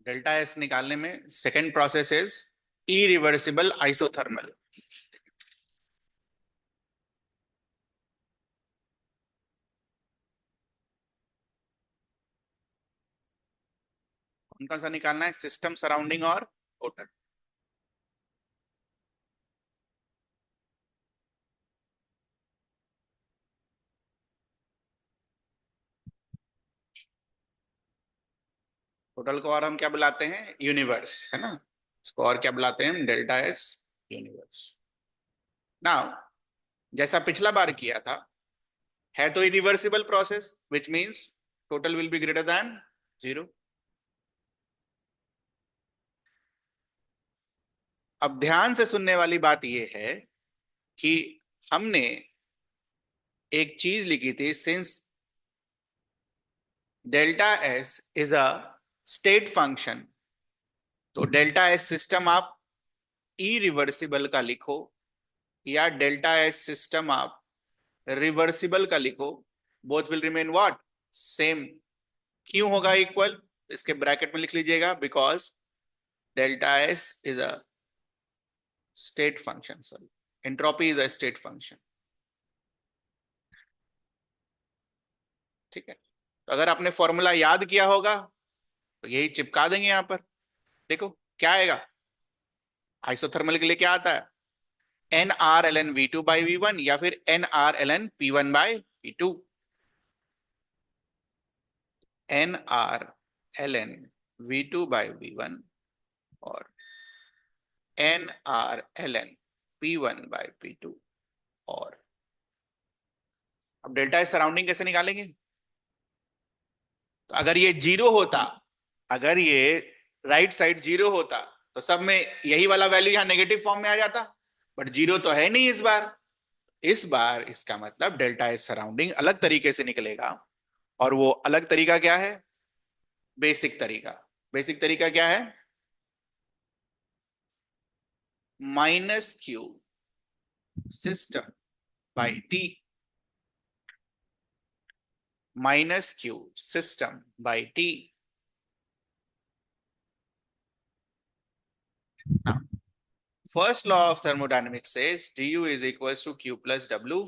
Delta S निकालने में second process is irreversible isothermal. कौन सा निकालना है? सिस्टम, सराउंडिंग और टोटल। टोटल को और हम क्या बुलाते हैं? यूनिवर्स, है ना। इसको और क्या बुलाते हैं हम? Delta S universe. नाउ जैसा पिछला बार किया था, है तो irreversible process, which means total will be greater than 0। अब ध्यान से सुनने वाली बात यह है कि हमने एक चीज लिखी थी, since delta S is a state function, तो डेल्टा एस सिस्टम आप इरिवर्सिबल का लिखो या डेल्टा एस सिस्टम आप रिवर्सिबल का लिखो, both will remain what? Same. क्यों होगा इक्वल? इसके ब्रैकेट में लिख लीजिएगा, because delta S is a state function, sorry, entropy is a state function. ठीक है, तो अगर आपने फॉर्मूला याद किया होगा तो यही चिपका देंगे यहां पर। देखो क्या आएगा। आइसोथर्मल के लिए क्या आता है? N R L N V two by V one, या फिर N R L N P one by P two. N R L N V two by V one और N R L N P one by P two. और अब delta S surrounding कैसे निकालेंगे? तो अगर ये जीरो होता, अगर ये राइट साइड जीरो होता, तो सब में यही वाला वैल्यू यहां नेगेटिव फॉर्म में आ जाता। बट जीरो तो है नहीं इस बार। इस बार इसका मतलब डेल्टा एस सराउंडिंग अलग तरीके से निकलेगा। और वो अलग तरीका क्या है? बेसिक तरीका। बेसिक तरीका क्या है? Minus Q system by T. Minus Q system by T. First law of thermodynamics says du is equals to q plus w.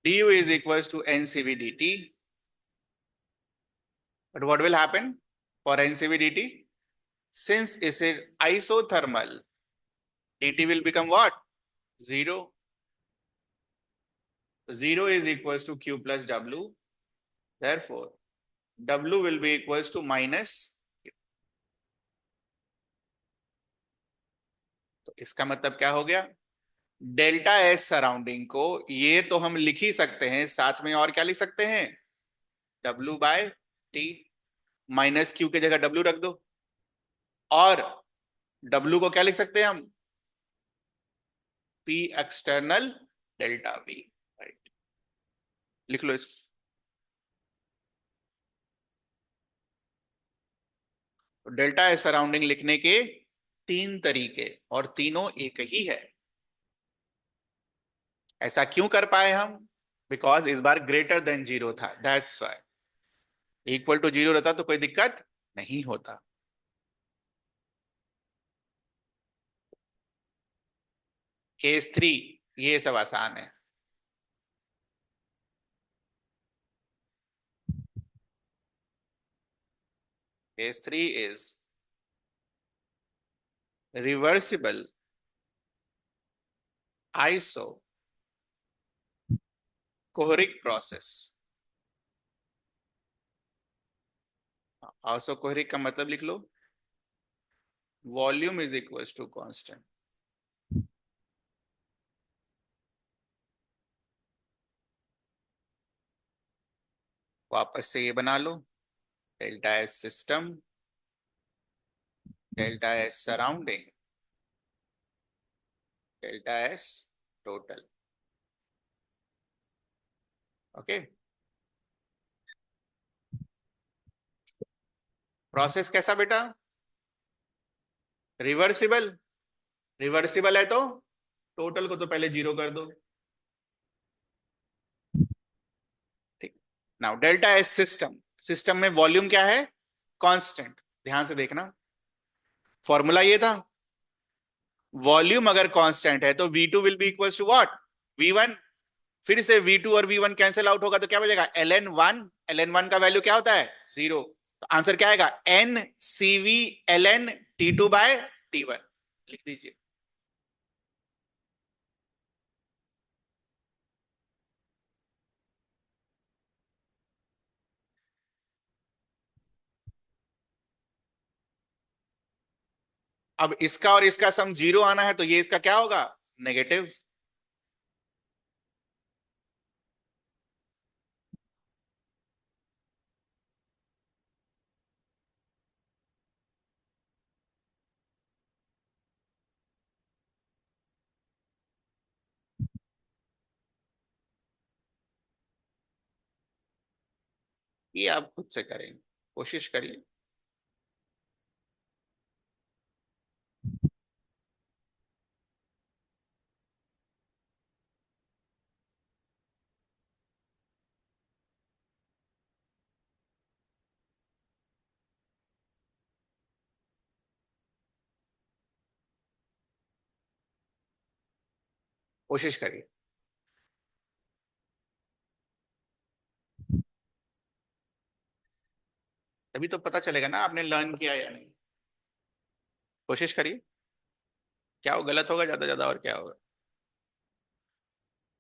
Du is equals to ncv dt. But what will happen for ncv dt? Since it is isothermal, dt will become what? 0. 0 is equals to q plus w. Therefore, w will be equals to minus q. तो इसका मतलब क्या हो गया? Delta S surrounding को ये तो हम लिख ही सकते हैं, साथ में और क्या लिख सकते हैं? w by T. Minus Q की जगह w रख दो। और W को क्या लिख सकते हैं हम? P external delta V। Right, लिख लो इसको। तो डेल्टा एस सराउंडिंग लिखने के तीन तरीके, और तीनों एक ही है। ऐसा क्यों कर पाए हम? बिकॉज इस बार ग्रेटर देन जीरो था, that's why. Equal to zero रहता तो कोई दिक्कत नहीं होता। केस 3, ये सब आसान है। Case 3 is reversible isochoric process. Isochoric का मतलब लिख लो, volume is equal to constant. वापस से ये बना लो, delta S system, delta S surrounding, delta S total. Okay, process कैसा बेटा? रिवर्सिबल। रिवर्सिबल है तो टोटल को तो पहले जीरो कर दो। Now delta S system, system में वॉल्यूम क्या है, कांस्टेंट। ध्यान से देखना, फॉर्मूला ये था, वॉल्यूम अगर कांस्टेंट है तो V2 will be equal to what, V1। फिर से V2 और V1 कैंसिल आउट होगा तो क्या बचेगा, ln1। ln1 का वैल्यू क्या होता है, 0। तो आंसर क्या आएगा, NCV ln T2 bye T1। लिख दीजिए। अब इसका और इसका सम 0 आना है तो ये इसका क्या होगा, नेगेटिव। ये आप खुद से करेंगे, कोशिश करिए। कोशिश करिए, तभी तो पता चलेगा ना आपने लर्न किया या नहीं। कोशिश करिए, क्या वो गलत होगा ज्यादा ज्यादा, और क्या होगा,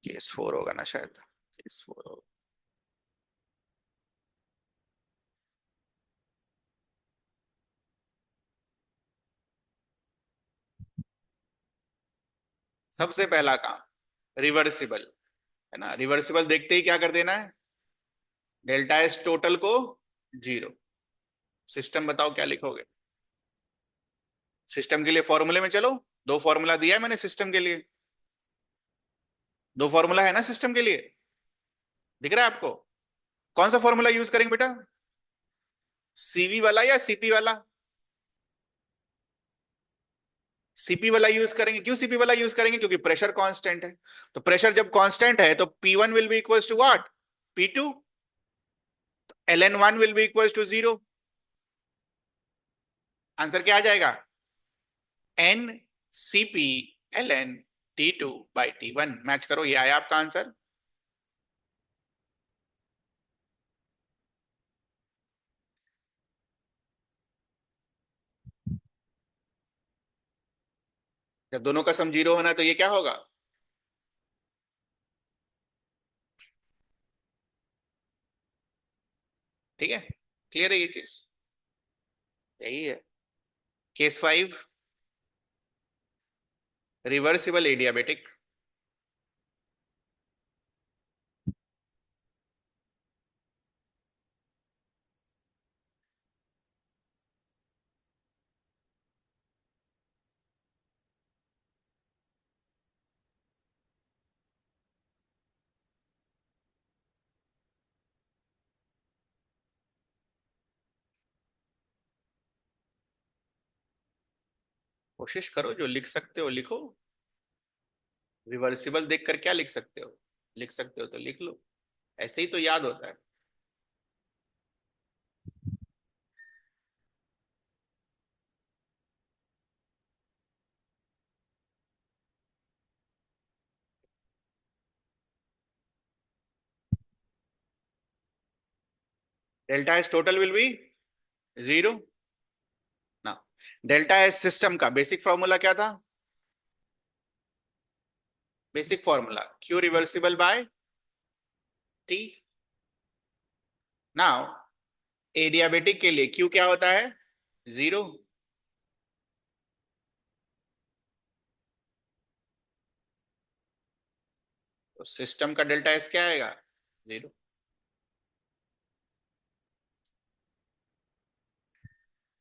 केस 4 होगा ना शायद, केस 4 होगा। सबसे पहला काम रिवर्सिबल, है ना, रिवर्सिबल देखते ही क्या कर देना है, डेल्टा एस टोटल को 0। सिस्टम बताओ क्या लिखोगे, सिस्टम के लिए फॉर्मूले में चलो, दो फॉर्मूला दिया है मैंने सिस्टम के लिए, दो फॉर्मूला है ना सिस्टम के लिए, दिख रहा है आपको, कौन सा फॉर्मूला यूज करेंगे बेटा, सीवी वाला या सीपी वाला, सीपी वाला यूज करेंगे। क्यों सीपी वाला यूज करेंगे, क्योंकि प्रेशर कांस्टेंट है। तो प्रेशर जब कांस्टेंट है तो P1 will be equal to what, P2। ln1 will be equal to 0। Answer क्या आ जाएगा, n C P ln T2/T1। Match करो, ये आया आपका आंसर। जब दोनों का सम 0 होना है तो ये क्या होगा, ठीक है, क्लियर है ये चीज, यही है। Case 5, reversible adiabatic. कोशिश करो, जो लिख सकते हो लिखो, रिवर्सिबल देखकर क्या लिख सकते हो, लिख सकते हो तो लिख लो, ऐसे ही तो याद होता है। Delta S total will be 0 ना। डेल्टा एस सिस्टम का बेसिक फॉर्मूला क्या था, basic formula Q reversible by T. Now adiabatic के लिए क्यू क्या होता है, 0। तो सिस्टम का डेल्टा एस क्या आएगा, 0।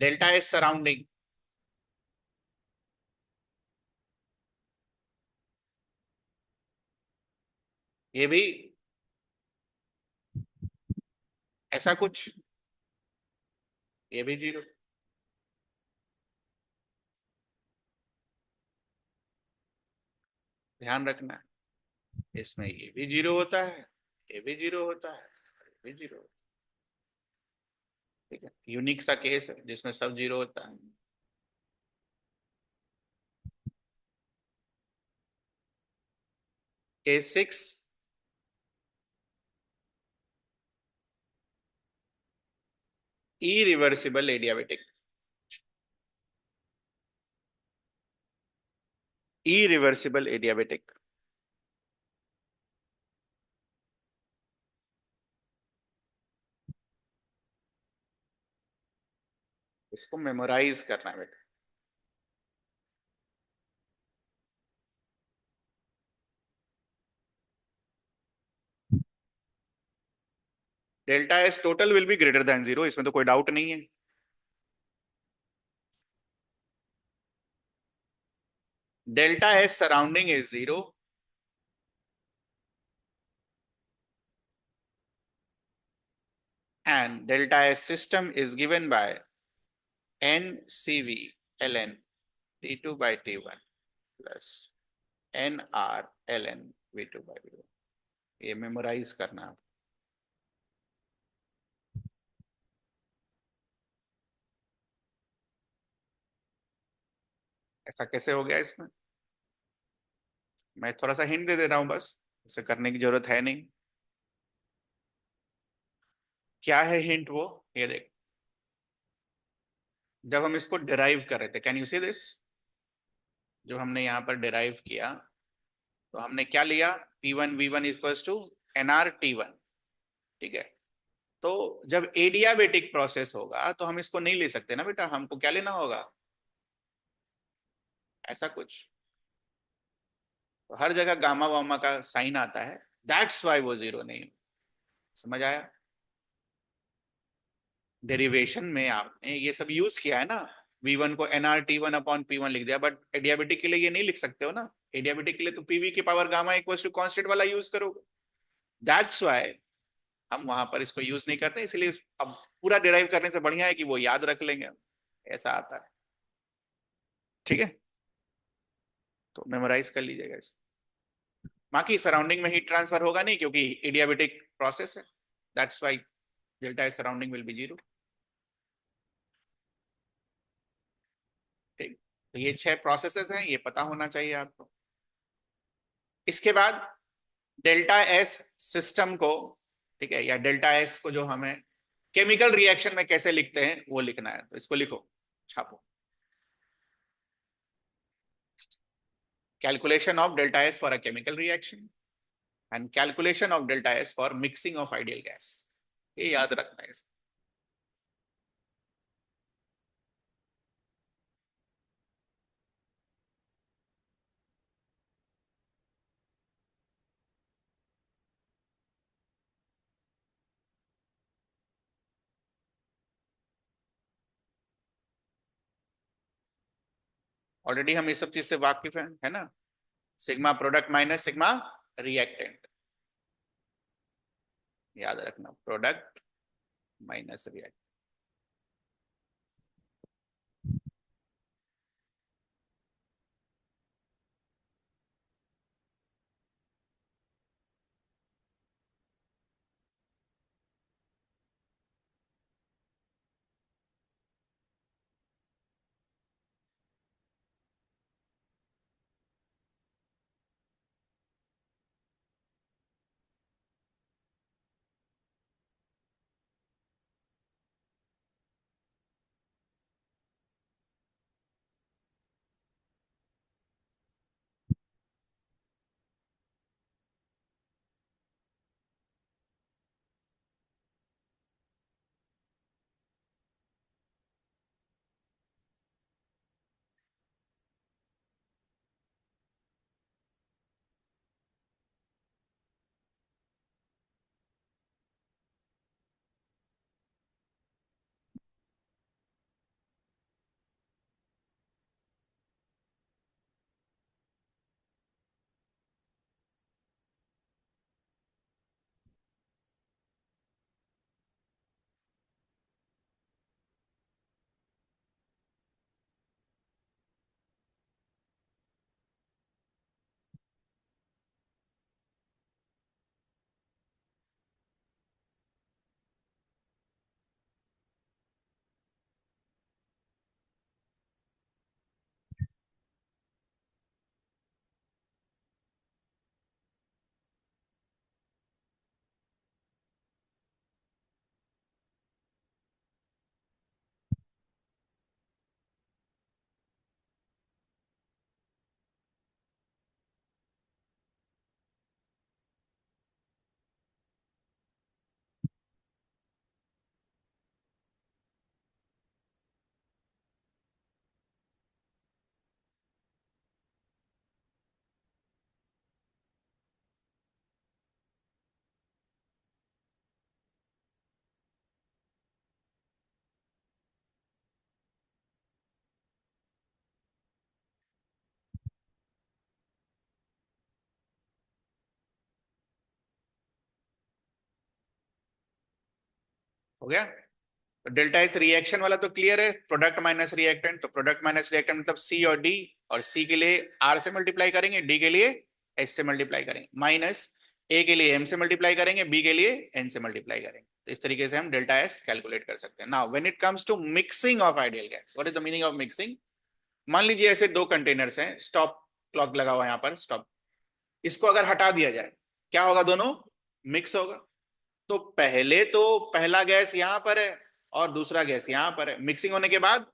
डेल्टा एस सराउंडिंग, ये भी ऐसा कुछ, ये भी 0। ध्यान रखना, इसमें ये भी 0 होता है, ये भी 0 होता है, भी जीरो। ठीक है, यूनिक सा केस है जिसमें सब जीरो होता है। Case 6, irreversible adiabatic. Irreversible adiabatic. इसको मेमोराइज करना है बेटा। Delta S total will be greater than zero, इसमें तो कोई डाउट नहीं है। Delta S surrounding is zero and delta S system is given by NCV ln T2 by T1 plus NR ln V2 by V1। ये memorise करना। ऐसा कैसे हो गया इसमें? मैं थोड़ा सा हिंट दे दे रहा हूं बस, इसे करने की जरूरत है नहीं। क्या है हिंट? वो ये देख, जब हम इसको डिराइव कर रहे थे, कैन यू सी दिस? जो हमने यहाँ पर डिराइव किया, तो हमने क्या लिया? P1 V1 equals to NR T1। ठीक है, तो जब एडियाबेटिक प्रोसेस होगा तो हम इसको नहीं ले सकते ना बेटा, हमको क्या लेना होगा? ऐसा कुछ। तो हर जगह गामा वामा का साइन आता है, दैट्स वाई वो जीरो नहीं। समझ आया? डेरिवेशन में आपने ये सब यूज किया है ना। V1 को NR T1/P1 लिख दिया, बट एडियाबेटिक के लिए ये नहीं लिख सकते हो ना। एडियाबेटिक के लिए तो PV की power gamma equal to constant वाला यूज करोगे। दैट्स वाई हम वहां पर इसको यूज नहीं करते, इसलिए अब पूरा डिराइव करने से बढ़िया है कि वो याद रख लेंगे। ऐसा आता है। ठीक है, तो मेमोराइज कर लीजिएगा इसको। बाकी सराउंडिंग में हीट ट्रांसफर होगा नहीं, क्योंकि एडियाबेटिक प्रोसेस है। That's why delta S surrounding will be zero. ठीक, तो ये 6 प्रोसेसेस हैं, ये पता होना चाहिए आपको। इसके बाद डेल्टा एस सिस्टम को, ठीक है, या डेल्टा एस को जो हमें केमिकल रिएक्शन में कैसे लिखते हैं वो लिखना है, तो इसको लिखो, छापो। Calculation of delta S for a chemical reaction and calculation of delta S for mixing of ideal gas. ये याद रखना है। ऑलरेडी हम इस सब चीज से वाकिफ हैं, है ना। Sigma product minus sigma reactant, याद रखना, प्रोडक्ट माइनस रिएक्टेंट। हो गया। तो डेल्टा एस रिएक्शन वाला तो क्लियर है, प्रोडक्ट माइनस रिएक्टेंट, तो प्रोडक्ट माइनस रिएक्टेंट मतलब सी और डी, और सी के लिए आर से मल्टीप्लाई करेंगे, डी के लिए एस से मल्टीप्लाई करेंगे, माइनस ए के लिए एम से मल्टीप्लाई करेंगे, बी के लिए एन से मल्टीप्लाई करेंगे। तो इस तरीके से हम डेल्टा एस कैलकुलेट कर सकते हैं। Now when it comes to mixing of ideal gas, what is the meaning of mixing? मान लीजिए ऐसे दो कंटेनर्स हैं, स्टॉप क्लॉक लगा हुआ है यहाँ पर, स्टॉप, इसको अगर हटा दिया जाए क्या होगा? दोनों मिक्स होगा। तो पहले तो पहला गैस यहां पर है और दूसरा गैस यहां पर है, मिक्सिंग होने के बाद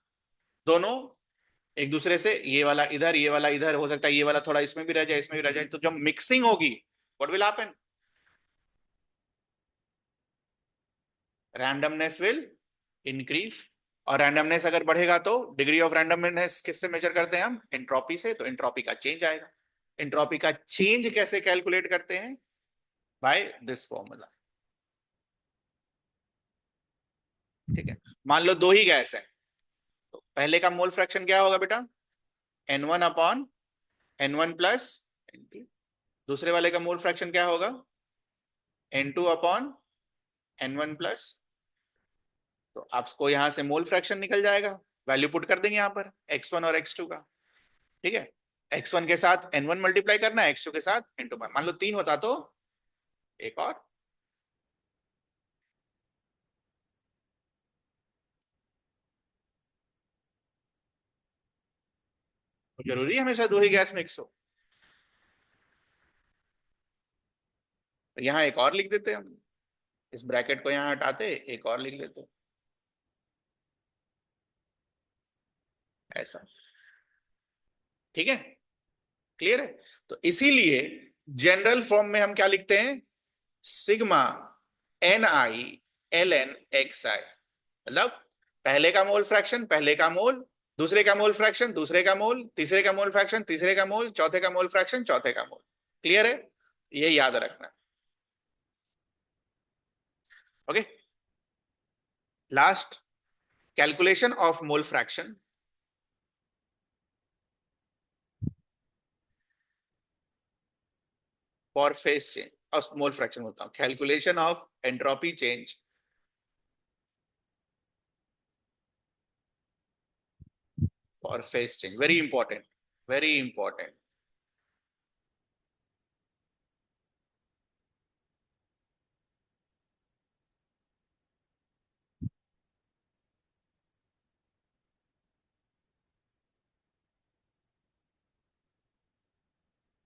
दोनों एक दूसरे से, ये वाला इधर ये वाला इधर, हो सकता है ये वाला थोड़ा इसमें भी रह जाए इसमें भी रह जाए, तो जब मिक्सिंग होगी what will happen? Randomness will increase, और रैंडमनेस अगर बढ़ेगा तो डिग्री ऑफ रैंडमनेस किससे मेजर करते हैं हम? एंट्रोपी से। तो एंट्रोपी का चेंज आएगा। एंट्रोपी का चेंज कैसे कैलकुलेट करते हैं? By this formula. ठीक है, मान लो दो ही गैस है, तो पहले का मोल फ्रैक्शन क्या होगा बेटा? N1 upon N1 plus N2। दूसरे वाले का मोल फ्रैक्शन क्या होगा? N2 upon N1 plus. तो आपको यहां से मोल फ्रैक्शन निकल जाएगा, वैल्यू पुट कर देंगे यहां पर x1 और x2 का। ठीक है, x1 के साथ N1 मल्टीप्लाई करना है, x2 के साथ N2। मान लो 3 होता तो एक और। तो जरूरी है हमेशा दो ही गैस मिक्स हो? तो यहाँ एक और लिख देते हैं हम, इस ब्रैकेट को यहाँ हटाते एक और लिख लेते, ऐसा। ठीक है, क्लियर है? तो इसीलिए जनरल फॉर्म में हम क्या लिखते हैं? Sigma N I L N X I, मतलब पहले का मोल फ्रैक्शन पहले का मोल, दूसरे का मोल फ्रैक्शन दूसरे का मोल, तीसरे का मोल फ्रैक्शन तीसरे का मोल, चौथे का मोल फ्रैक्शन चौथे का मोल। क्लियर है? ये याद रखना। Okay, last, calculation of mole fraction for phase change, और मोल फ्रैक्शन होता हूं, calculation of entropy change for phase change, very important, very important.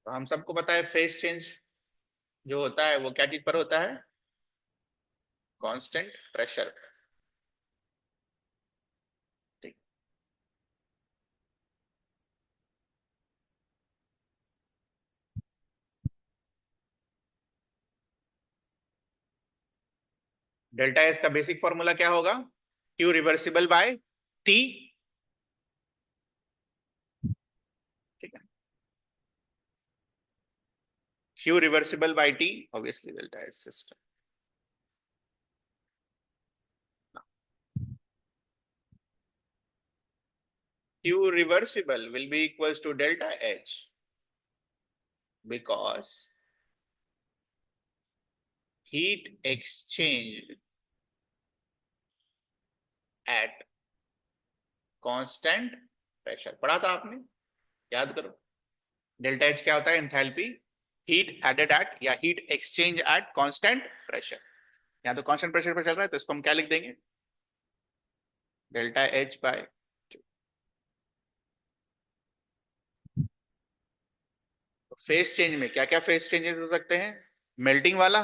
तो हम सबको पता है फेज चेंज जो होता है वो क्या चीज पर होता है? Constant pressure. ठीक, डेल्टा एस का बेसिक फॉर्मूला क्या होगा? Q reversible by T. ठीक है, Q reversible by T, obviously delta S system. Q reversible will be equals to delta H because heat exchange at constant pressure। पढ़ा था आपने, याद करो। डेल्टा एच क्या होता है? एंथैल्पी हीट एडेड एट या heat exchange at constant pressure. यहाँ तो कांस्टेंट प्रेशर पर चल रहा है, तो इसको हम क्या लिख देंगे? Delta H by. Phase change में क्या क्या फेस चेंजेस हो सकते हैं? मेल्टिंग वाला,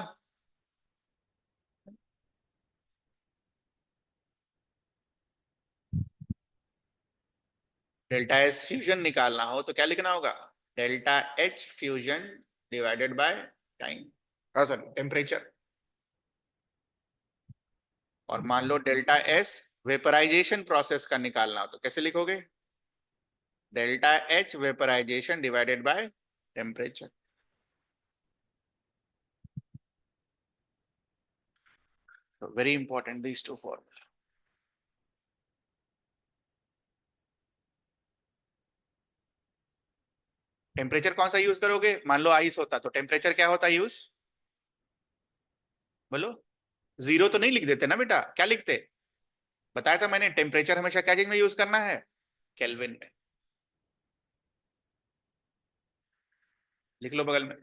डेल्टा एच फ्यूजन निकालना हो तो क्या लिखना होगा? Delta H fusion divided by time, sorry temperature. और मान लो डेल्टा एस वेपराइजेशन प्रोसेस का निकालना हो तो कैसे लिखोगे? Delta H vaporisation divided by temperature. So very important these two formula। Temperature कौन सा यूज करोगे? मान लो आइस होता तो टेम्परेचर क्या होता यूज? बोलो। जीरो तो नहीं लिख देते ना बेटा, क्या लिखते? बताया था मैंने, टेम्परेचर हमेशा क्या चीज में यूज करना है? केल्विन में। लिख लो बगल में।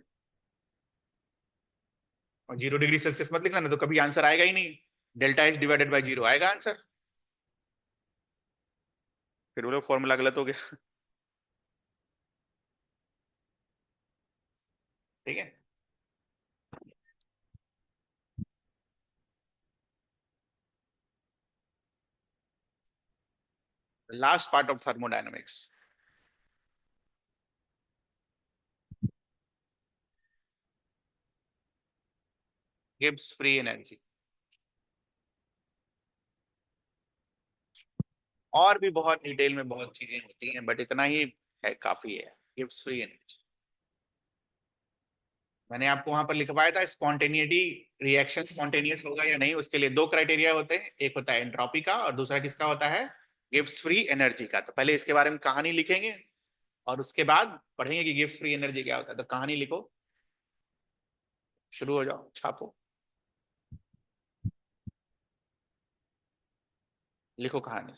और 0 डिग्री सेल्सियस मत लिखना, ना तो कभी आंसर आएगा ही नहीं। Delta H divided by zero आएगा आंसर। फिर वो लोग फॉर्मूला गलत हो गया। ठीक है। Last part of thermodynamics, Gibbs free energy. और भी बहुत डिटेल में बहुत चीजें होती हैं, बट इतना ही है, काफी है। Gibbs free energy. मैंने आपको वहां पर लिखवाया था, स्पॉन्टेनिटी, रिएक्शन स्पॉन्टेनियस होगा या नहीं, उसके लिए दो क्राइटेरिया होते हैं, एक होता है एंट्रोपी का और दूसरा किसका होता है? गिब्स फ्री एनर्जी का। तो पहले इसके बारे में कहानी लिखेंगे और उसके बाद पढ़ेंगे कि गिब्स फ्री एनर्जी क्या होता है। तो कहानी लिखो, शुरू हो जाओ, छापो, लिखो कहानी।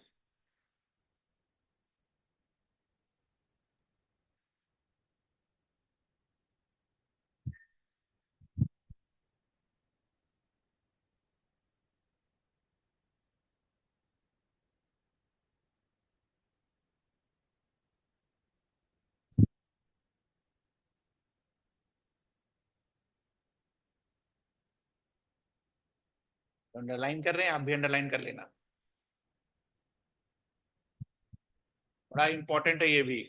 अंडरलाइन कर रहे हैं, आप भी अंडरलाइन कर लेना, बड़ा इंपॉर्टेंट है ये भी।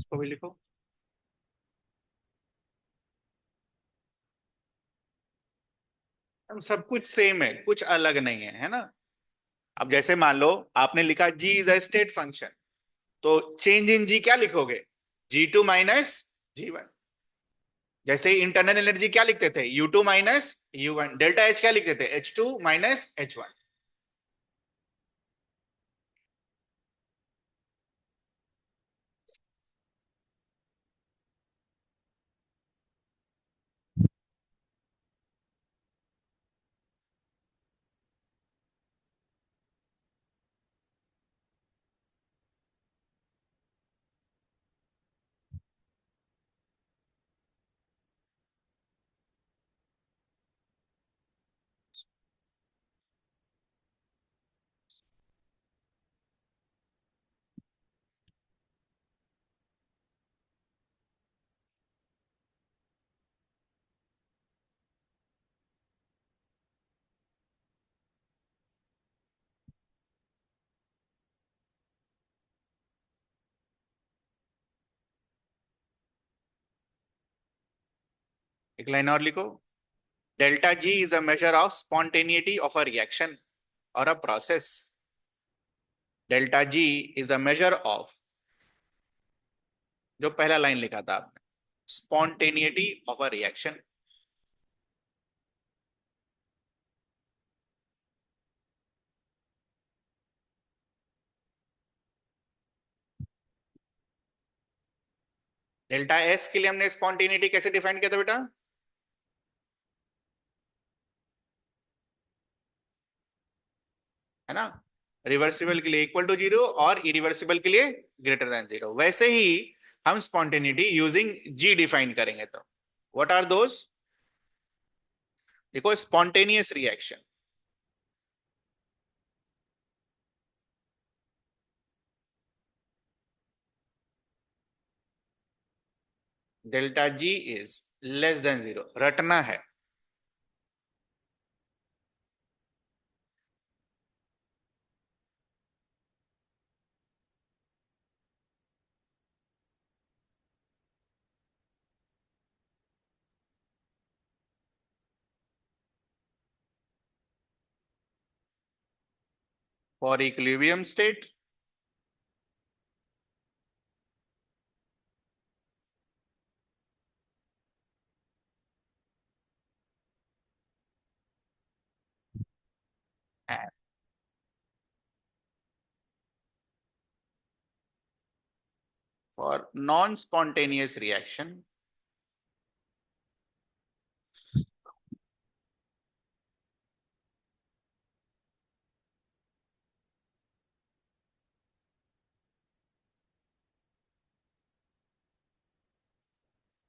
इसको भी लिखो। हम सब कुछ सेम है, कुछ अलग नहीं है ना। अब जैसे मान लो आपने लिखा जी इज अ स्टेट फंक्शन, तो चेंज इन जी क्या लिखोगे? G2 - G1। जैसे इंटरनल एनर्जी क्या लिखते थे? U2 - U1। डेल्टा एच क्या लिखते थे? H2 - H1। एक लाइन और लिखो। Delta G is a measure of spontaneity of a reaction और a process. Delta G is a measure of, जो पहला लाइन लिखा था आपने, spontaneity of a reaction. Delta S के लिए हमने स्पॉन्टेनिटी कैसे डिफाइन किया था बेटा? है ना, रिवर्सिबल के लिए इक्वल टू जीरो और इरिवर्सिबल के लिए ग्रेटर देन जीरो। वैसे ही हम स्पॉन्टेनिटी यूजिंग जी डिफाइन करेंगे। तो व्हाट आर दोज? देखो, spontaneous reaction, delta G is less than zero, रटना है। For equilibrium state, and for non spontaneous reaction,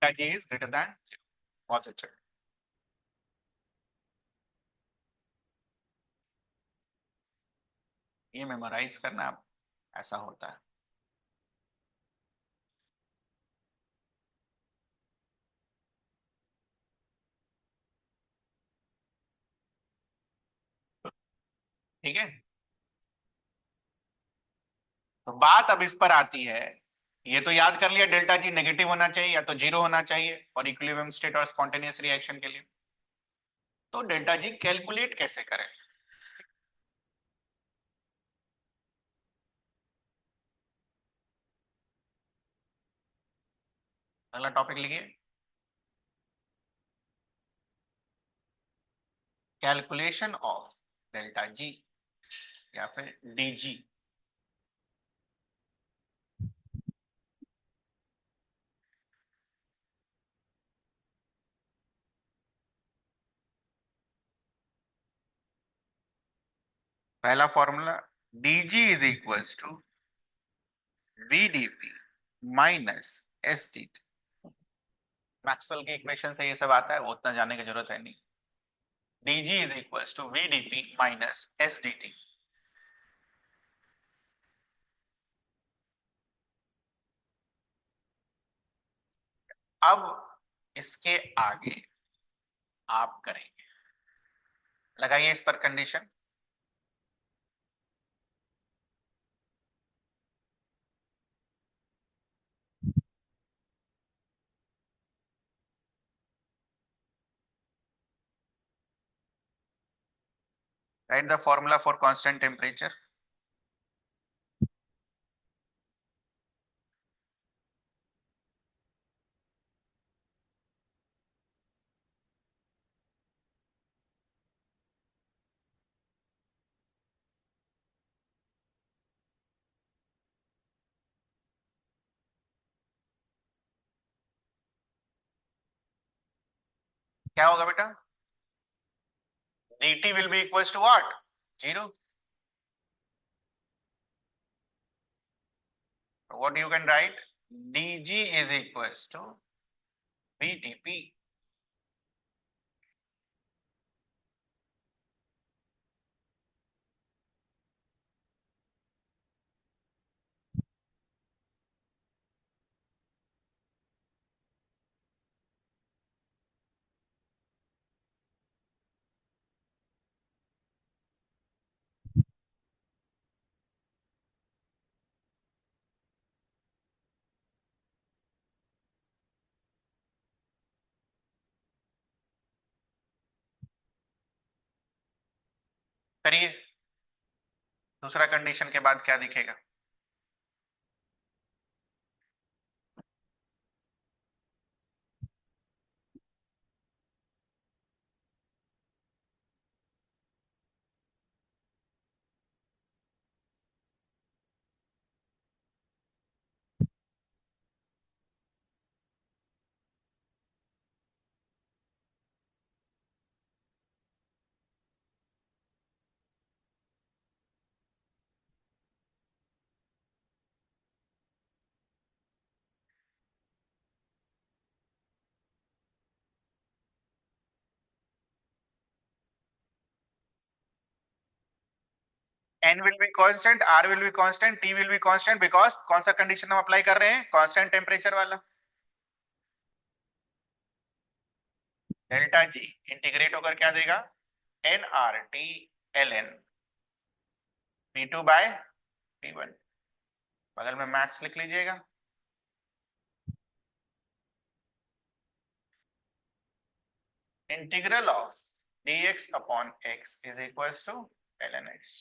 delta G is greater than zero. बहुत अच्छा, ये मेमोराइज करना आप, ऐसा होता है। ठीक है, तो बात अब इस पर आती है। ये तो याद कर लिया, डेल्टा जी नेगेटिव होना चाहिए या तो जीरो होना चाहिए और इक्विलिब्रियम स्टेट और स्पॉन्टेनियस रिएक्शन के लिए। तो डेल्टा जी कैलकुलेट कैसे करें? अगला टॉपिक लिखिए, कैलकुलेशन ऑफ डेल्टा जी या फिर डीजी। पहला formula, dG is equals to VdP minus SdT. Maxwell के इक्वेशन से ये सब आता है, वो उतना जानने की जरूरत है नहीं। DG is equals to VdP minus SdT. अब इसके आगे आप करेंगे, लगाइए इस पर condition. Write the formula for constant temperature. क्या होगा बेटा? dt will be equals to what? 0. What you can write? dg is equals to vdp. करिए, दूसरा कंडीशन के बाद क्या दिखेगा? n will be constant, r will be constant, t will be constant because कौन सा कंडीशन हम अप्लाई कर रहे हैं? कांस्टेंट टेम्परेचर वाला। डेल्टा जी इंटीग्रेट होकर क्या देगा? N R T l n P2 by P1। बगल में मैथ्स लिख लीजिएगा। Integral of dx upon x is equals to ln x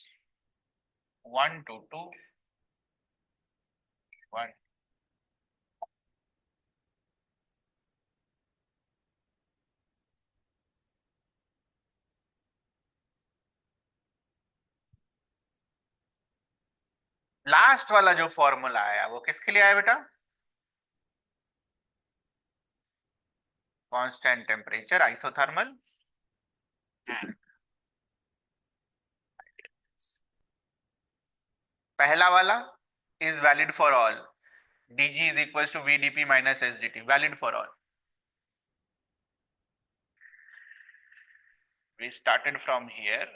1 to 2 1। Last वाला जो फॉर्मूला आया वो किसके लिए आया बेटा? Constant temperature isothermal. पहला वाला is valid for all, dg is equals to vdp minus sdt, valid for all. We started from here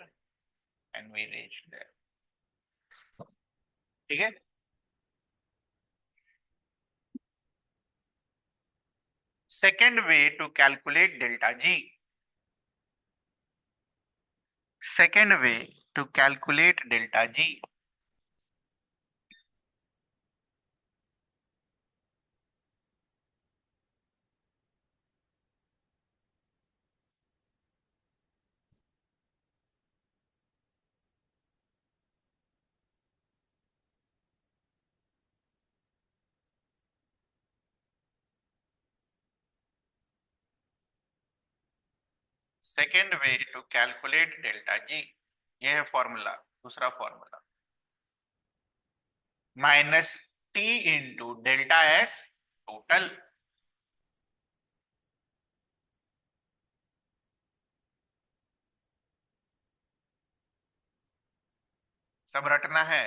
and we reached there. ठीक है? Second way to calculate delta G. Second way to calculate delta G. Second way to calculate delta G, ये है formula, दूसरा formula minus T into delta S total. सब रटना है।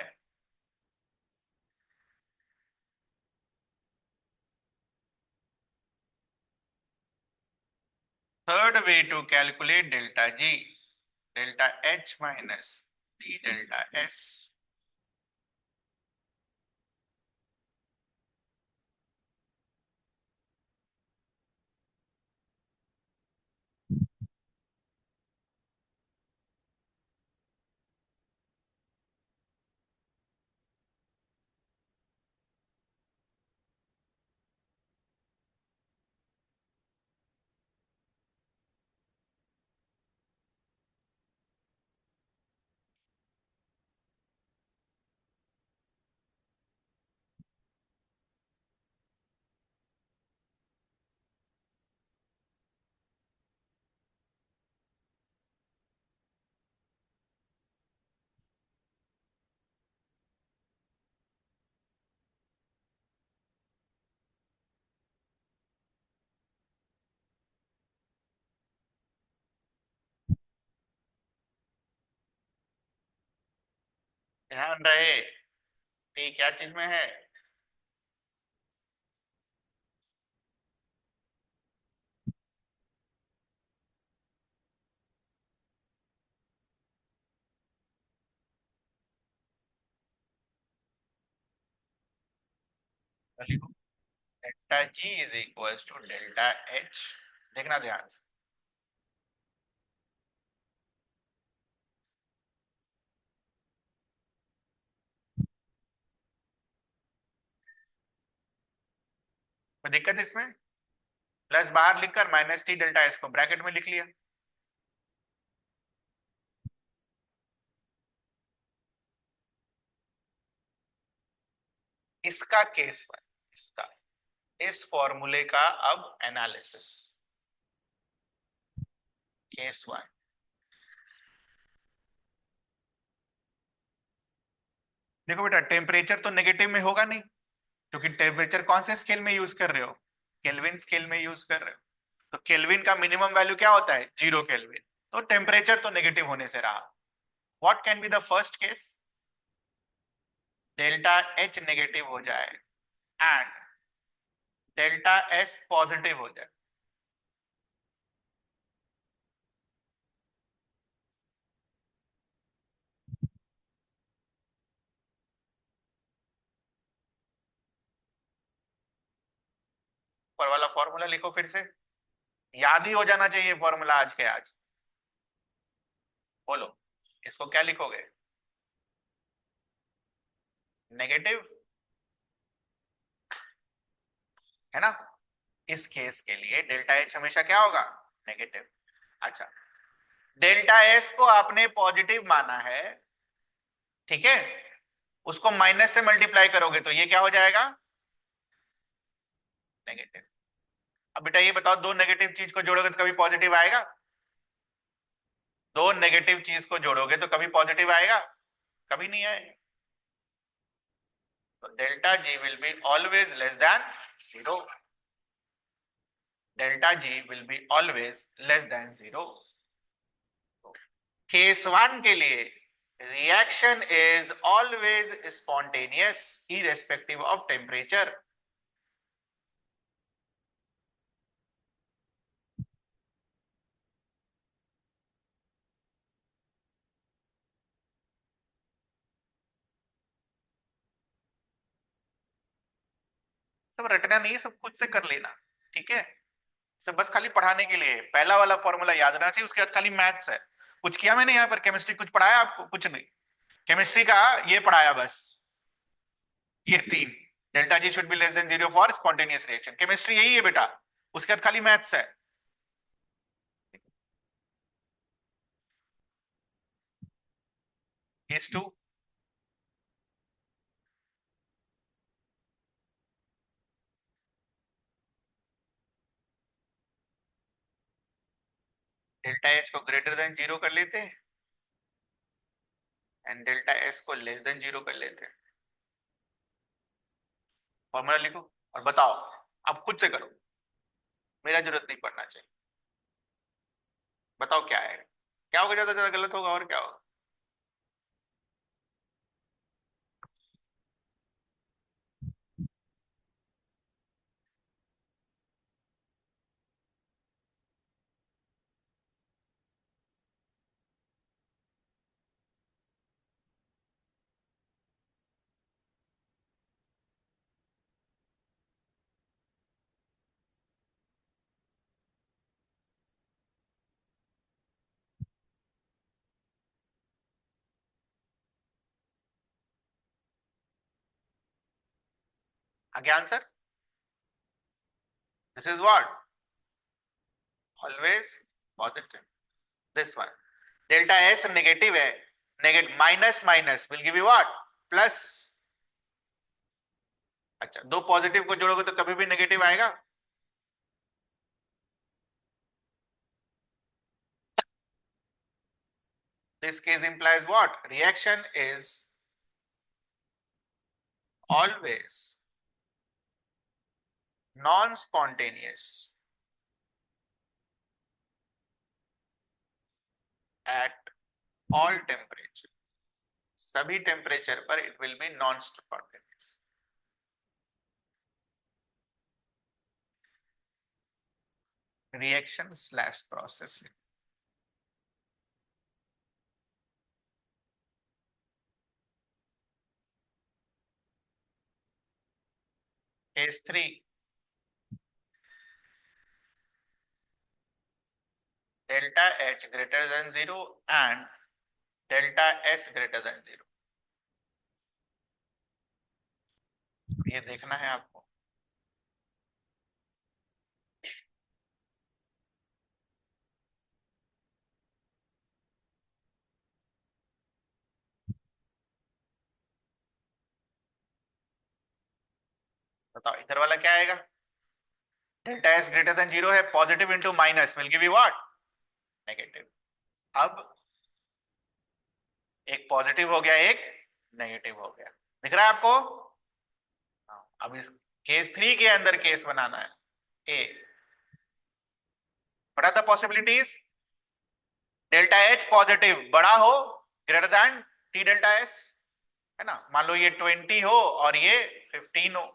Third way to calculate delta G, delta H minus d delta S। ध्यान रहे T क्या चीज में है। तो लिखो delta G is equal to delta H. देखना ध्यान से। कोई दिक्कत है इसमें? प्लस बाहर लिखकर माइनस टी डेल्टा एस को ब्रैकेट में लिख लिया। इसका केस वन, इसका इस फॉर्मूले का अब एनालिसिस। केस वन, देखो बेटा टेम्परेचर तो नेगेटिव में होगा नहीं, क्योंकि टेम्परेचर कौन से स्केल में यूज कर रहे हो? केल्विन स्केल में यूज कर रहे हो। तो केल्विन का मिनिमम वैल्यू क्या होता है? 0 केल्विन। तो टेम्परेचर तो नेगेटिव होने से रहा। What can be the first case? Delta H negative हो जाए एंड डेल्टा एस पॉजिटिव हो जाए। ऊपर वाला फॉर्मूला लिखो फिर से, याद ही हो जाना चाहिए फॉर्मूला आज के आज। बोलो इसको क्या लिखोगे? नेगेटिव है ना। इस केस के लिए डेल्टा एच हमेशा क्या होगा? नेगेटिव। अच्छा, डेल्टा एस को आपने पॉजिटिव माना है, ठीक है। उसको माइनस से मल्टीप्लाई करोगे तो ये क्या हो जाएगा? नेगेटिव। अब बेटा ये बताओ, दो नेगेटिव चीज को जोड़ोगे तो कभी पॉजिटिव आएगा? दो नेगेटिव चीज को जोड़ोगे तो कभी पॉजिटिव आएगा? कभी नहीं आएगा। तो delta G will be always less than zero. Delta G will be always less than zero. Case one के लिए reaction is always spontaneous irrespective of temperature. सब रटना नहीं है, सब खुद से कर लेना, ठीक है। सब बस खाली पढ़ाने के लिए, पहला वाला फॉर्मूला याद रहना चाहिए, उसके बाद खाली मैथ्स है। कुछ किया मैंने यहाँ पर? केमिस्ट्री कुछ पढ़ाया आपको? कुछ नहीं। केमिस्ट्री का ये पढ़ाया बस, ये तीन। Delta G should be less than zero for spontaneous reaction, chemistry यही है बेटा। उसके बाद खाली मैथ्स है। केस टू, डेल्टा एच को ग्रेटर देन जीरो कर लेते हैं एंड डेल्टा एस को लेस देन जीरो कर लेते हैं। फॉर्मूला लिखो और बताओ। अब खुद से करो, मेरा जरूरत नहीं पड़ना चाहिए। बताओ क्या है, क्या होगा? ज्यादा ज्यादा गलत होगा और क्या होगा? आगे answer, this is what, always positive. This one, delta S negative है, negative minus minus will give you what? Plus. अच्छा, दो पॉजिटिव को जोड़ोगे तो कभी भी नेगेटिव आएगा? This case implies what? Reaction is always non-spontaneous at all temperature. सभी temperature पर it will be non spontaneous. Reaction slash process. Case 3, delta H greater than 0 and delta S greater than 0। ये देखना है आपको। बताओ इधर वाला क्या आएगा? डेल्टा S greater than 0 है, positive into minus will give you what? Negative. अब एक पॉजिटिव हो गया, एक नेगेटिव हो गया, दिख रहा है आपको? अब इस केस 3 के अंदर केस बनाना है। A, what are the possibilities? Delta H positive बड़ा हो, greater than T delta S, है ना? मान लो ये 20 हो और ये 15 हो,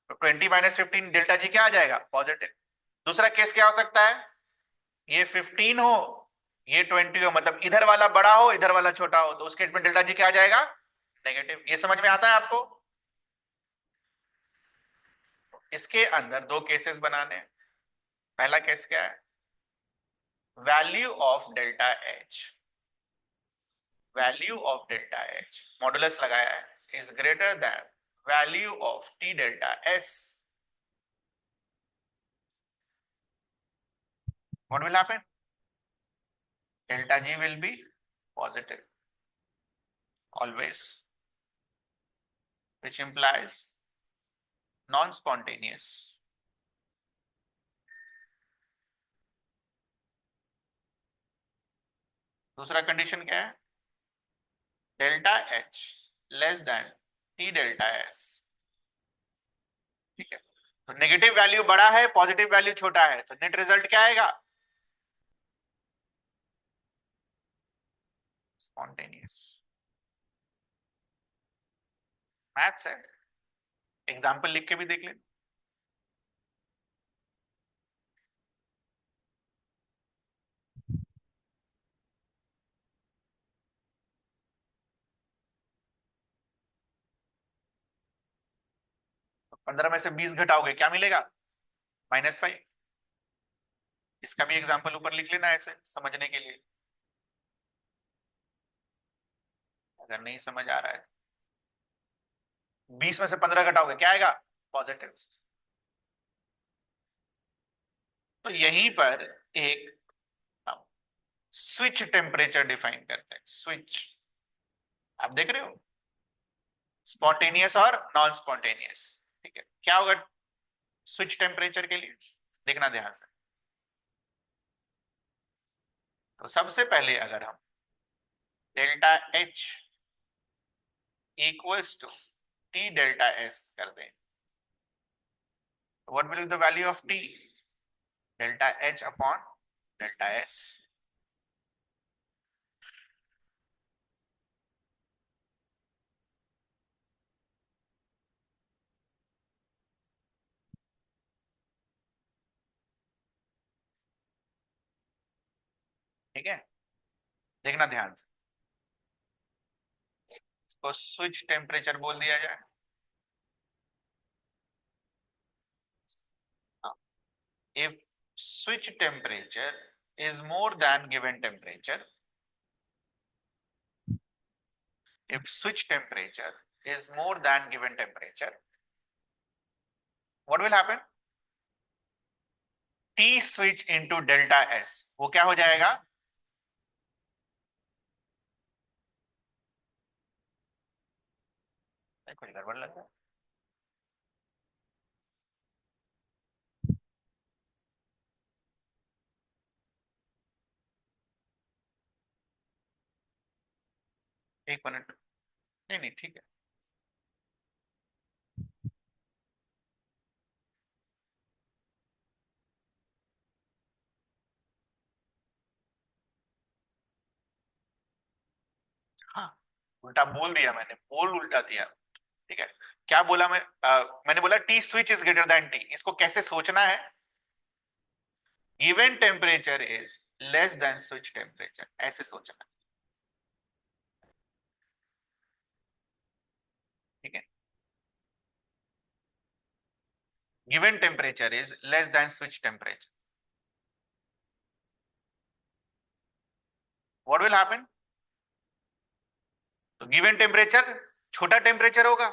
तो 20 माइनस 15 डेल्टा G क्या आ जाएगा? पॉजिटिव। दूसरा केस क्या हो सकता है? ये 15 हो, ये 20 हो, मतलब इधर वाला बड़ा हो, इधर वाला छोटा हो, तो उस केस में डेल्टा G क्या आ जाएगा? नेगेटिव। ये समझ में आता है आपको? इसके अंदर दो केसेस बनाने हैं। पहला केस क्या है? Value of delta H, value of delta H modulus लगाया है, is greater then value of T delta S। What will happen? Delta G will be positive always, which implies non-spontaneous। दूसरा condition क्या है? Delta H less than T delta S। ठीक है, तो negative value बड़ा है, पॉजिटिव वैल्यू छोटा है, तो नेट रिजल्ट क्या आएगा? स्पॉन्टेनियस। मैथ्स है, एग्जाम्पल लिख के भी देख लें। तो 15 में से 20 घटाओगे क्या मिलेगा? -5। इसका भी एग्जाम्पल ऊपर लिख लेना ऐसे समझने के लिए, अगर नहीं समझ आ रहा है। 20 में से 15 घटाओगे क्या आएगा? पॉजिटिव। तो यहीं पर एक स्विच टेम्परेचर डिफाइन करते हैं। स्विच, आप देख रहे हो, स्पॉन्टेनियस और नॉन स्पॉन्टेनियस। ठीक है, क्या होगा स्विच टेम्परेचर के लिए? देखना ध्यान से। तो सबसे पहले अगर हम delta H equals to T delta S कर दें, what will be the value of T? Delta H upon delta S। ठीक है, देखना ध्यान से। इसको स्विच टेम्परेचर बोल दिया जाए। If switch temperature is more than given temperature, if switch temperature is more than given temperature, what will happen? T switch into delta S, वो क्या हो जाएगा? कुछ गड़बड़ लग रहा है। एक मिनट, नहीं नहीं ठीक है। हाँ, उल्टा बोल दिया मैंने, बोल उल्टा दिया। ठीक है, क्या बोला मैं? मैंने बोला T switch is greater then T. इसको कैसे सोचना है? Given temperature is less then switch temperature, ऐसे सोचना है। ठीक है, given temperature is less then switch temperature, what will happen? तो गिवन टेम्परेचर छोटा टेम्परेचर होगा।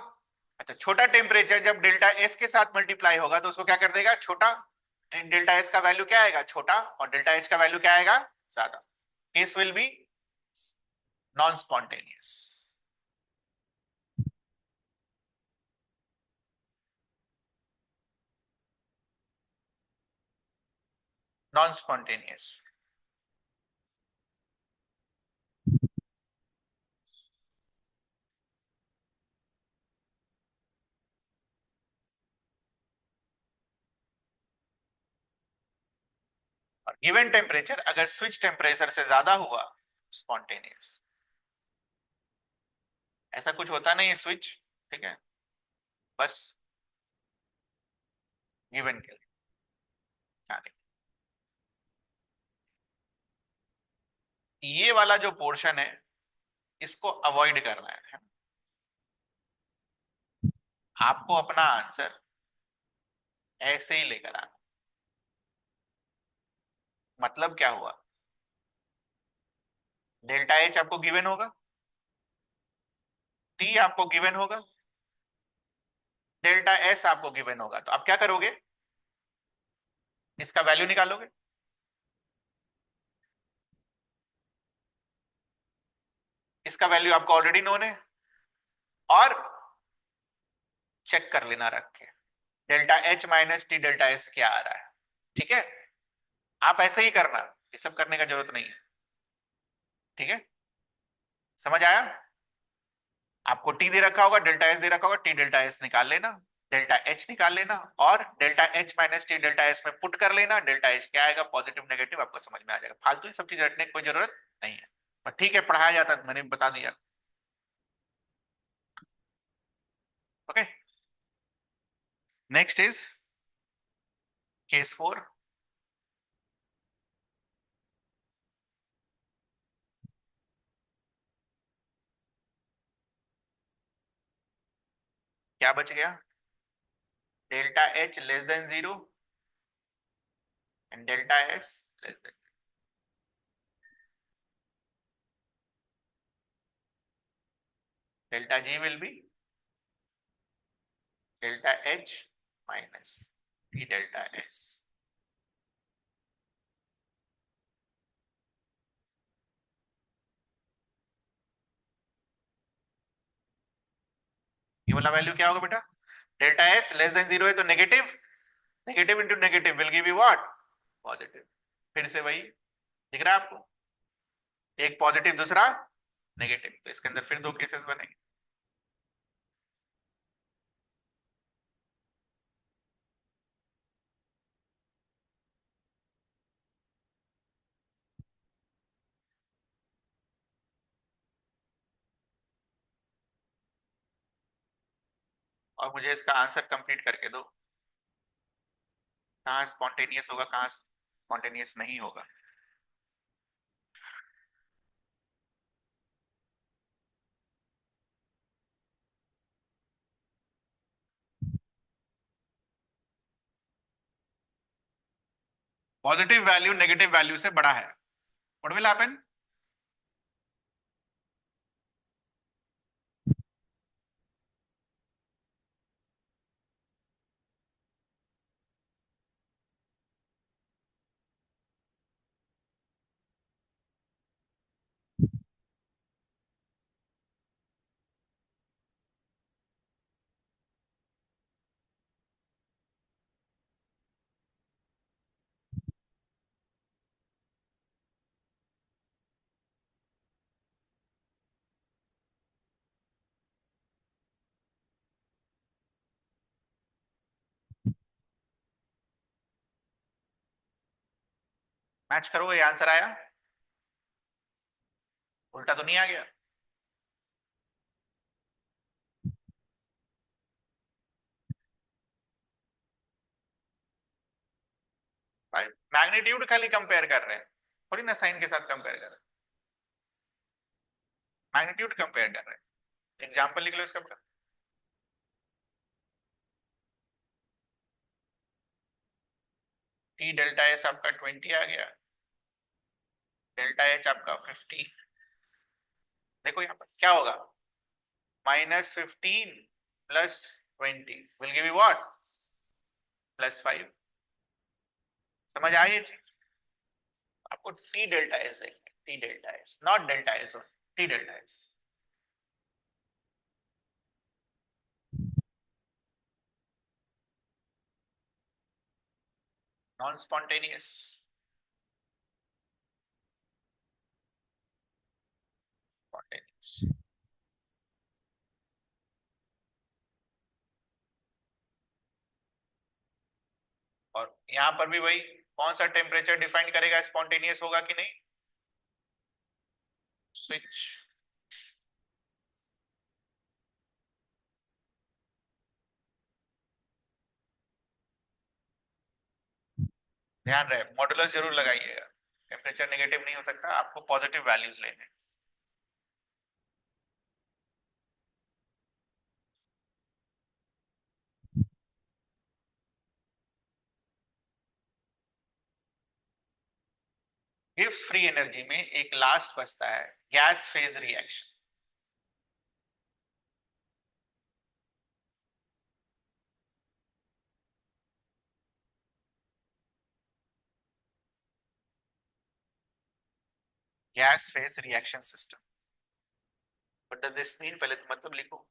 अच्छा, छोटा टेम्परेचर जब डेल्टा एस के साथ मल्टीप्लाई होगा तो उसको क्या कर देगा? छोटा। डेल्टा एस का वैल्यू क्या आएगा? छोटा, और डेल्टा एच का वैल्यू क्या आएगा? ज्यादा। Case will be non spontaneous. Non spontaneous. और गिवन टेम्परेचर अगर स्विच टेम्परेचर से ज्यादा हुआ, स्पॉन्टेनियस। ऐसा कुछ होता नहीं है स्विच, ठीक है, बस गिवन के लिए। हाँ, ये वाला जो पोर्शन है इसको अवॉइड करना है। आपको अपना आंसर ऐसे ही लेकर आना। मतलब क्या हुआ? डेल्टा एच आपको गिवन होगा, टी आपको गिवन होगा, डेल्टा एस आपको गिवन होगा, तो आप क्या करोगे? इसका वैल्यू निकालोगे। इसका वैल्यू आपको ऑलरेडी नोन है, और चेक कर लेना रख के delta H minus T delta S क्या आ रहा है। ठीक है, आप ऐसे ही करना, ये सब करने का जरूरत नहीं है। ठीक है, समझ आया? आपको टी दे रखा होगा, डेल्टा एस दे रखा होगा, टी डेल्टा एस निकाल लेना, डेल्टा एच निकाल लेना, और delta H minus T delta S में पुट कर लेना। डेल्टा एच क्या आएगा, पॉजिटिव नेगेटिव, आपको समझ में आ जाएगा। फालतू ये सब चीज रटने की कोई जरूरत नहीं है, पर ठीक है, पढ़ाया जाता है, मैंने बता दिया। Okay, next is case 4। क्या बच गया? Delta H less than zero and delta S less than. Delta G will be delta H minus T delta S. ये वाला वैल्यू क्या होगा बेटा? Delta S less than zero है तो negative, negative into negative will give you what? Positive. फिर से वही दिख रहा है आपको, एक पॉजिटिव दूसरा नेगेटिव, तो इसके अंदर फिर दो केसेस बनेंगे। और मुझे इसका आंसर कंप्लीट करके दो, कहाँ स्पॉन्टेनियस होगा, कहाँ स्पॉन्टेनियस नहीं होगा। पॉजिटिव वैल्यू नेगेटिव वैल्यू से बड़ा है, व्हाट विल हैपन? मैच करो, ये आंसर आया, उल्टा तो नहीं आ गया। मैग्नीट्यूड खाली कंपेयर कर रहे हैं, थोड़ी ना साइन के साथ कंपेयर कर रहे हैं, मैग्नीट्यूड कंपेयर कर रहे हैं। एग्जांपल लिख लो इसका। टी डेल्टा एस आपका 20 आ गया, डेल्टा एच आपका 50। देखो यहाँ पर क्या होगा, -15 +20 विल गिव यू व्हाट, +5। समझ आई ये चीज? आपको टी डेल्टा एस है, T delta S, not delta S, T delta S. Non spontaneous, spontaneous. और यहाँ पर भी वही, कौन सा टेम्परेचर डिफाइन करेगा स्पॉन्टेनियस होगा कि नहीं? स्विच। ध्यान रहे मॉडुलस जरूर लगाइएगा, टेम्परेचर नेगेटिव नहीं हो सकता, आपको पॉजिटिव वैल्यूज लेने। गिब्स फ्री एनर्जी में एक लास्ट बचता है, gas phase reaction. Gas phase reaction system, what does this mean? पहले तो मतलब लिखो।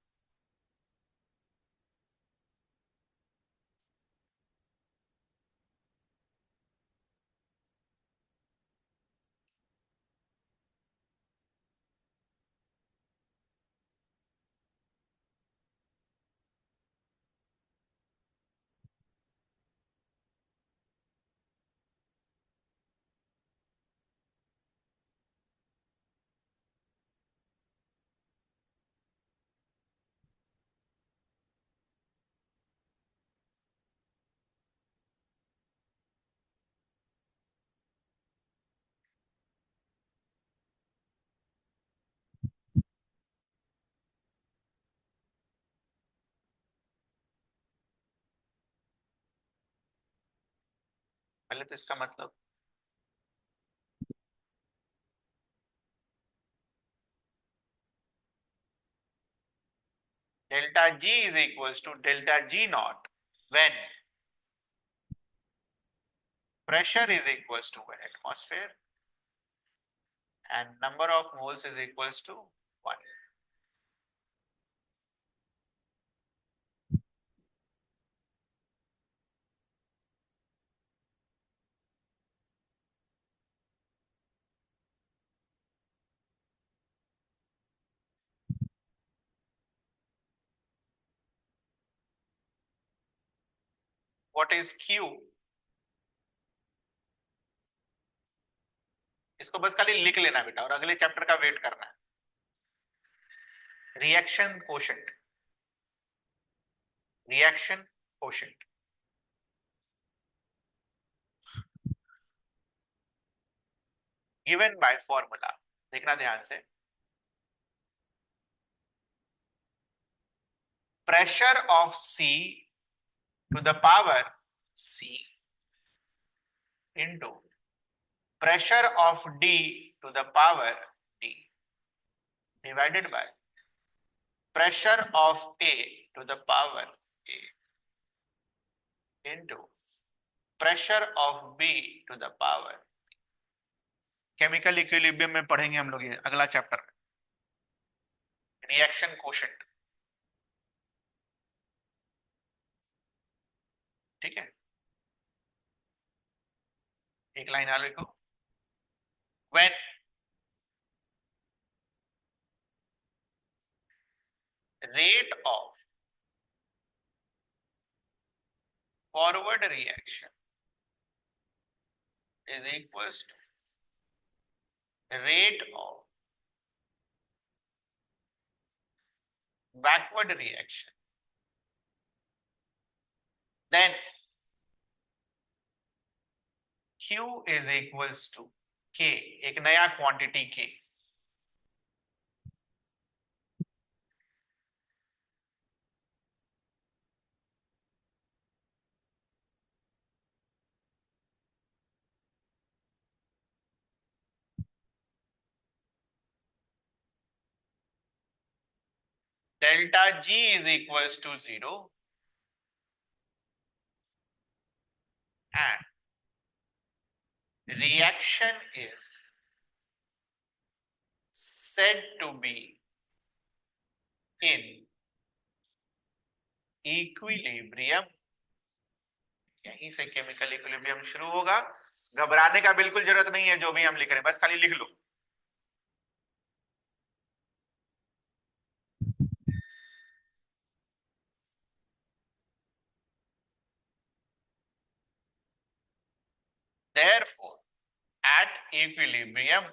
पहले तो इसका मतलब, delta G is equals to delta G not when pressure is equals to 1 atmosphere and number of moles is equals to 1. What is Q? इसको बस खाली लिख लेना बेटा और अगले चैप्टर का वेट करना है। Reaction quotient, reaction quotient given by formula, देखना ध्यान से, pressure of C to the power C into pressure of D to the power D divided by pressure of A to the power A into pressure of B to the power। Chemical equilibrium में पढ़ेंगे हम लोग ये अगला chapter, reaction quotient. ठीक है, एक line और लिखो, when rate of forward reaction is equals to rate of backward reaction, then Q is equals to K, एक नया quantity K। Delta G is equals to 0 and reaction is said to be in equilibrium। यहीं से chemical equilibrium शुरू होगा। घबराने का बिल्कुल जरूरत नहीं है, जो भी हम लिख रहे हैं बस खाली लिख लो। Therefore, at equilibrium,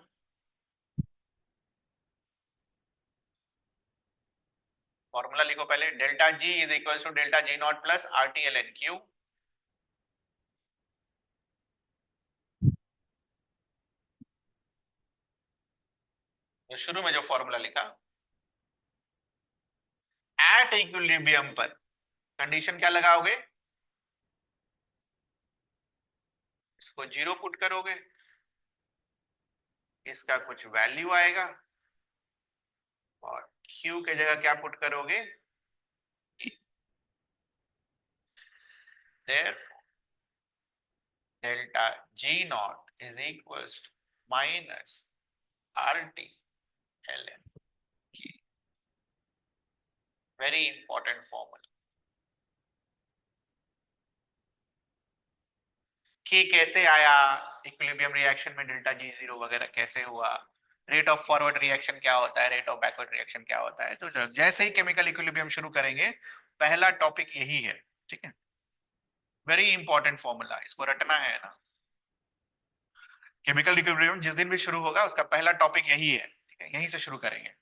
फॉर्मूला लिखो पहले, delta G is equal to delta G not plus RT/LN/Q। जो शुरू में जो फॉर्मूला लिखा, एट इक्विलिब्रियम पर कंडीशन क्या लगाओगे, इसको 0 पुट करोगे, इसका कुछ वैल्यू आएगा और Q के जगह क्या पुट करोगे। Therefore, delta G naught is equals to minus RT/LN। Very important formula. कि कैसे आया, इक्विलिब्रियम रिएक्शन में डेल्टा G 0 वगैरह कैसे हुआ, रेट ऑफ फॉरवर्ड रिएक्शन क्या होता है, रेट ऑफ बैकवर्ड रिएक्शन क्या होता है। तो जैसे ही केमिकल इक्विलिब्रियम शुरू करेंगे, पहला टॉपिक यही है, ठीक है। वेरी इंपॉर्टेंट फॉर्मूला, इसको रटना है ना। केमिकल इक्विलिब्रियम जिस दिन भी शुरू होगा उसका पहला टॉपिक यही है, ठीक है, यहीं से शुरू करेंगे।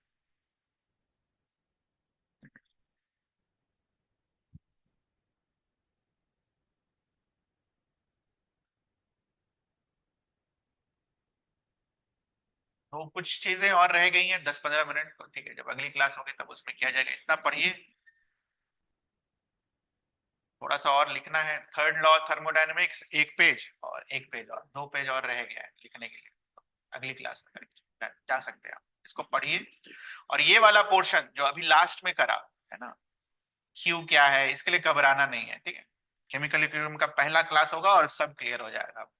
तो कुछ चीजें और रह गई हैं 10-15 मिनट, तो ठीक है, जब अगली क्लास होगी तब उसमें किया जाएगा। इतना पढ़िए, थोड़ा सा और लिखना है। थर्ड लॉ थर्मोडायनेमिक्स एक पेज, और एक पेज और, 2 पेज और रह गया है लिखने के लिए, अगली क्लास में करेंगे, जा सकते हैं आप। इसको पढ़िए, और ये वाला पोर्शन जो अभी लास्ट में करा है ना, क्यू क्या है, इसके लिए घबराना नहीं है, ठीक है। केमिकल इक्विलिब्रियम का पहला क्लास होगा और सब क्लियर हो जाएगा।